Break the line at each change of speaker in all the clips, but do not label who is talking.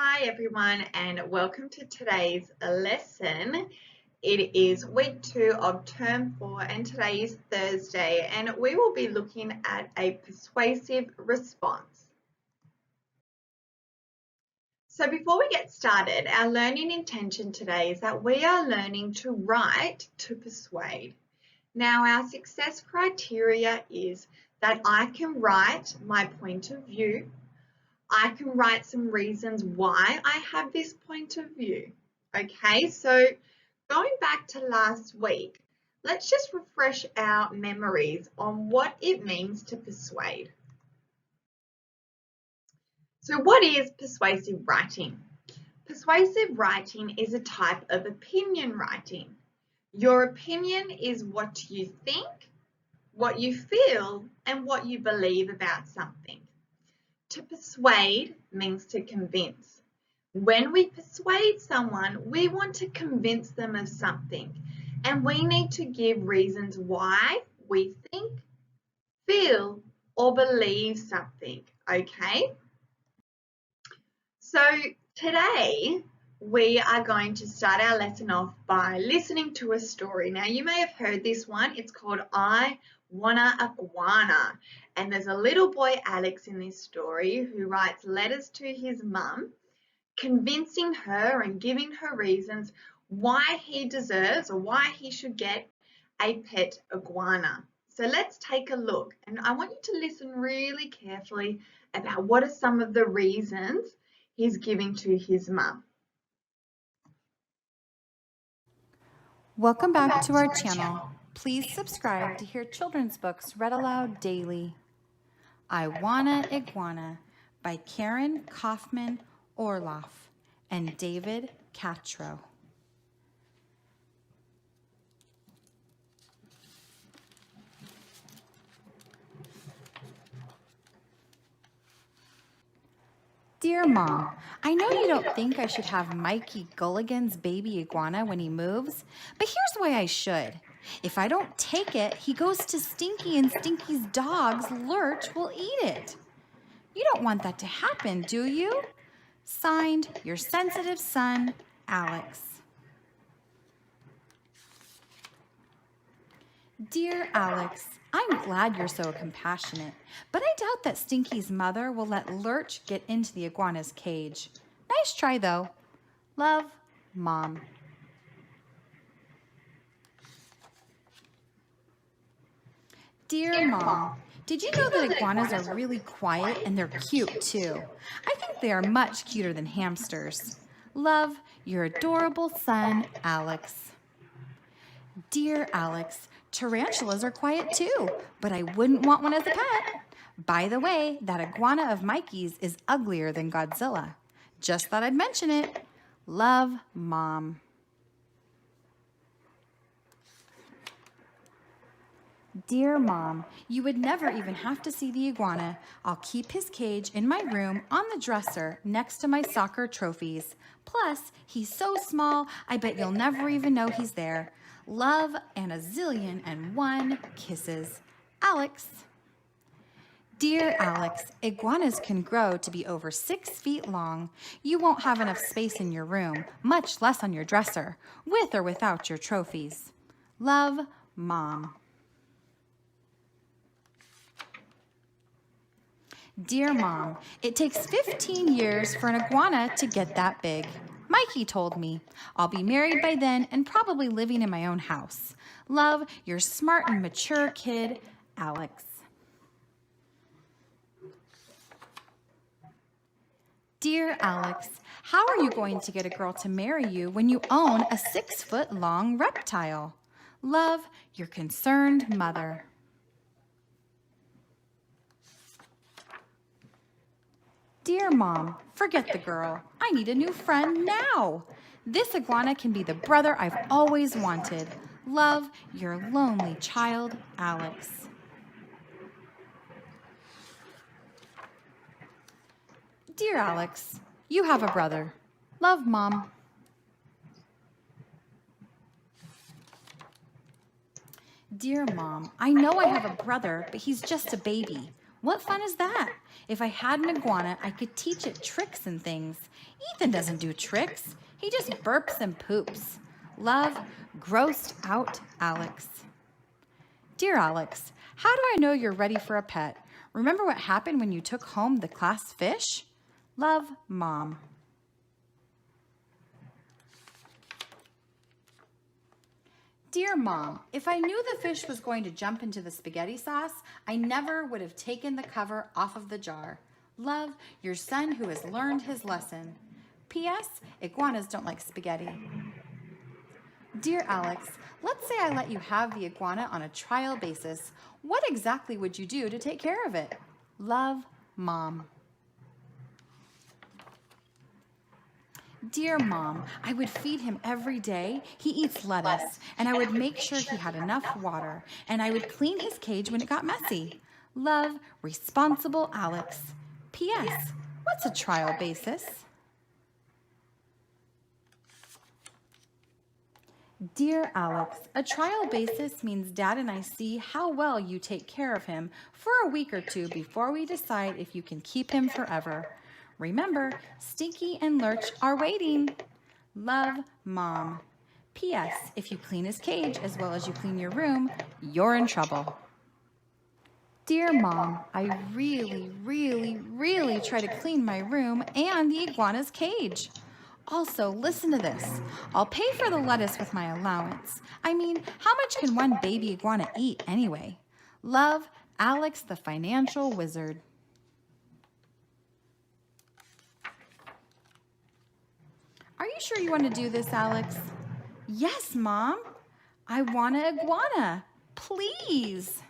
Hi everyone and welcome to today's lesson. It is week 2 of term 4 and today is Thursday and we will be looking at a persuasive response. So before we get started, our learning intention today is that we are learning to write to persuade. Now our success criteria is that I can write my point of view. I can write some reasons why I have this point of view. Okay, so going back to last week, let's just refresh our memories on what it means to persuade. So what is persuasive writing? Persuasive writing is a type of opinion writing. Your opinion is what you think, what you feel, and what you believe about something. To persuade means to convince. When we persuade someone, we want to convince them of something, and we need to give reasons why we think, feel, or believe something, okay? So today, we are going to start our lesson off by listening to a story. Now, you may have heard this one. It's called Iguana. And there's a little boy, Alex, in this story who writes letters to his mum, convincing her and giving her reasons why he deserves or why he should get a pet iguana. So let's take a look. And I want you to listen really carefully about what are some of the reasons he's giving to his mum.
Welcome back to our channel. Please subscribe to hear children's books read aloud daily. Iguana by Karen Kaufman Orloff and David Catro. Dear Mom, I know you don't think I should have Mikey Gulligan's baby iguana when he moves, but here's why I should. If I don't take it, he goes to Stinky and Stinky's dogs, Lurch, will eat it. You don't want that to happen, do you? Signed, your sensitive son, Alex. Dear Alex, I'm glad you're so compassionate, but I doubt that Stinky's mother will let Lurch get into the iguana's cage. Nice try, though. Love, Mom. Dear Mom, did you know that iguanas are really quiet and they're cute, too? I think they are much cuter than hamsters. Love, your adorable son, Alex. Dear Alex, tarantulas are quiet too, but I wouldn't want one as a pet. By the way, that iguana of Mikey's is uglier than Godzilla. Just thought I'd mention it. Love, Mom. Dear Mom, you would never even have to see the iguana. I'll keep his cage in my room on the dresser next to my soccer trophies. Plus, he's so small, I bet you'll never even know he's there. Love and a zillion and one kisses. Alex. Dear Alex, iguanas can grow to be over 6 feet long. You won't have enough space in your room, much less on your dresser, with or without your trophies. Love, Mom. Dear Mom, it takes 15 years for an iguana to get that big. Mikey told me. I'll be married by then and probably living in my own house. Love, your smart and mature kid, Alex. Dear Alex, how are you going to get a girl to marry you when you own a 6-foot-long reptile? Love, your concerned mother. Dear Mom, forget the girl. I need a new friend now. This iguana can be the brother I've always wanted. Love, your lonely child, Alex. Dear Alex, you have a brother. Love, Mom. Dear Mom, I know I have a brother, but he's just a baby. What fun is that? If I had an iguana, I could teach it tricks and things. Ethan doesn't do tricks. He just burps and poops. Love, grossed out Alex. Dear Alex, how do I know you're ready for a pet? Remember what happened when you took home the class fish? Love, Mom. Dear Mom, if I knew the fish was going to jump into the spaghetti sauce, I never would have taken the cover off of the jar. Love, your son who has learned his lesson. P.S. Iguanas don't like spaghetti. Dear Alex, let's say I let you have the iguana on a trial basis. What exactly would you do to take care of it? Love, Mom. Dear Mom, I would feed him every day. He eats lettuce, and I would make sure he had enough water, and I would clean his cage when it got messy. Love, responsible Alex. P.S. What's a trial basis? Dear Alex, a trial basis means Dad and I see how well you take care of him for a week or two before we decide if you can keep him forever. Remember, Stinky and Lurch are waiting. Love, Mom. P.S. If you clean his cage as well as you clean your room, you're in trouble. Dear Mom, I really try to clean my room and the iguana's cage. Also, listen to this. I'll pay for the lettuce with my allowance. I mean, how much can one baby iguana eat anyway? Love, Alex the financial wizard. Are you sure you want to do this, Alex? Yes, Mom. I want an iguana. Please.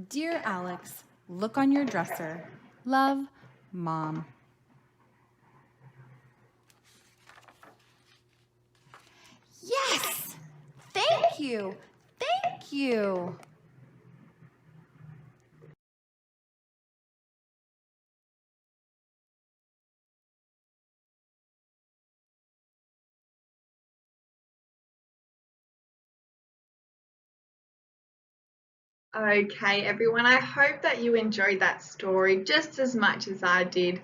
Dear Alex, look on your dresser. Love, Mom. Yes! Thank you! Thank you!
Okay, everyone, I hope that you enjoyed that story just as much as I did.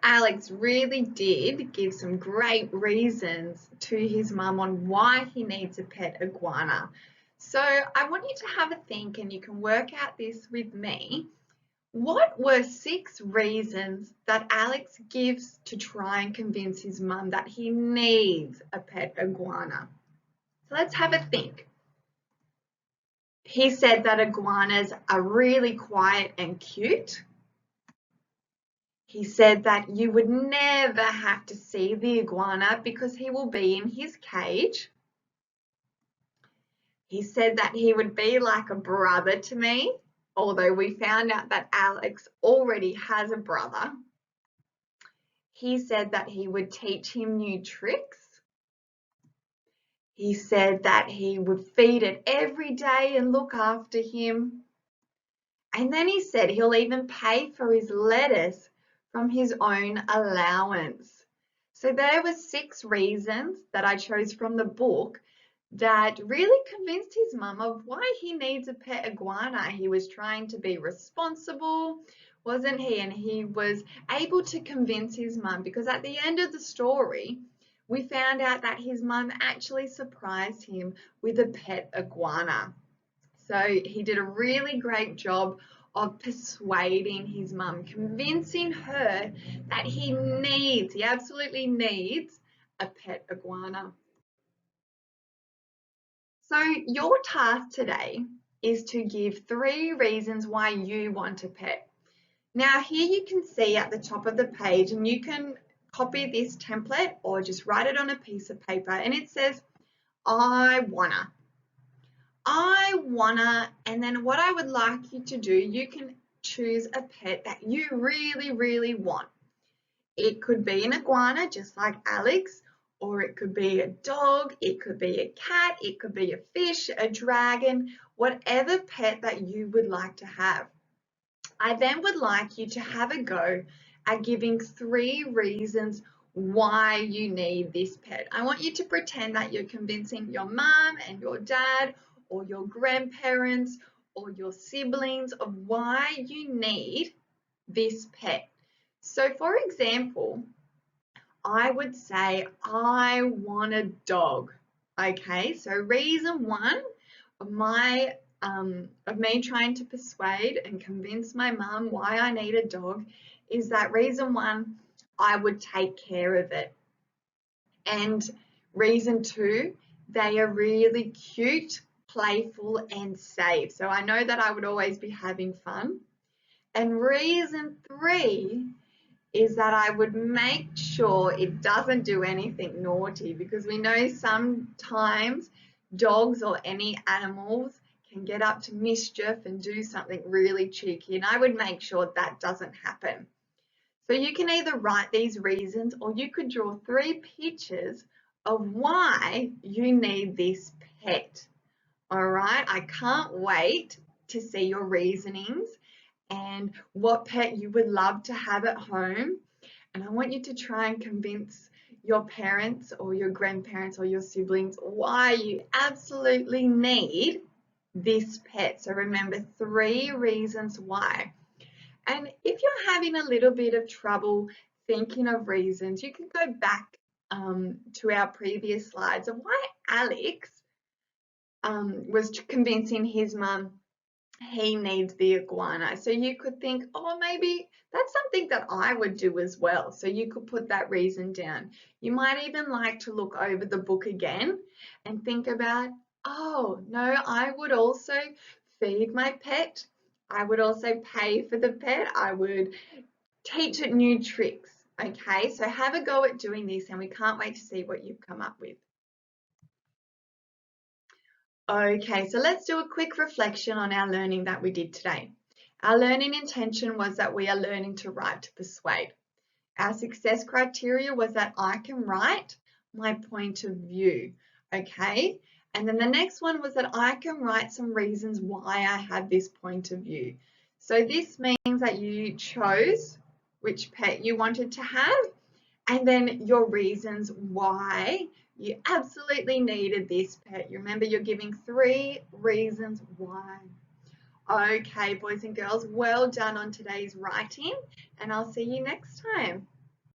Alex really did give some great reasons to his mum on why he needs a pet iguana. So I want you to have a think and you can work out this with me. What were 6 reasons that Alex gives to try and convince his mum that he needs a pet iguana? So let's have a think. He said that iguanas are really quiet and cute. He said that you would never have to see the iguana because he will be in his cage. He said that he would be like a brother to me, although we found out that Alex already has a brother. He said that he would teach him new tricks. He said that he would feed it every day and look after him. And then he said he'll even pay for his lettuce from his own allowance. So there were 6 reasons that I chose from the book that really convinced his mum of why he needs a pet iguana. He was trying to be responsible, wasn't he? And he was able to convince his mum because at the end of the story, we found out that his mum actually surprised him with a pet iguana. So he did a really great job of persuading his mum, convincing her that he absolutely needs a pet iguana. So your task today is to give 3 reasons why you want a pet. Now here you can see at the top of the page, and you can copy this template or just write it on a piece of paper, and it says, I wanna, and then what I would like you to do, you can choose a pet that you really want. It could be an iguana, just like Alex, or it could be a dog, it could be a cat, it could be a fish, a dragon, whatever pet that you would like to have. I then would like you to have a go at giving 3 reasons why you need this pet. I want you to pretend that you're convincing your mum and your dad or your grandparents or your siblings of why you need this pet. So for example, I would say I want a dog. Okay, so reason one of me trying to persuade and convince my mum why I need a dog is that reason one, I would take care of it. And reason two, they are really cute, playful, and safe. So I know that I would always be having fun. And reason three is that I would make sure it doesn't do anything naughty, because we know sometimes dogs or any animals can get up to mischief and do something really cheeky, and I would make sure that doesn't happen. So you can either write these reasons or you could draw 3 pictures of why you need this pet. All right, I can't wait to see your reasonings and what pet you would love to have at home. And I want you to try and convince your parents or your grandparents or your siblings why you absolutely need this pet. So remember 3 reasons why. And if you're having a little bit of trouble thinking of reasons, you can go back to our previous slides of why Alex was convincing his mum he needs the iguana. So you could think, oh, maybe that's something that I would do as well. So you could put that reason down. You might even like to look over the book again and think about, oh, no, I would also feed my pet. I would also pay for the pet. I would teach it new tricks. Okay, so have a go at doing this, and we can't wait to see what you've come up with. Okay, so let's do a quick reflection on our learning that we did today. Our learning intention was that we are learning to write to persuade. Our success criteria was that I can write my point of view, okay? And then the next one was that I can write some reasons why I have this point of view. So this means that you chose which pet you wanted to have, and then your reasons why you absolutely needed this pet. You remember, you're giving 3 reasons why. Okay, boys and girls, well done on today's writing, and I'll see you next time.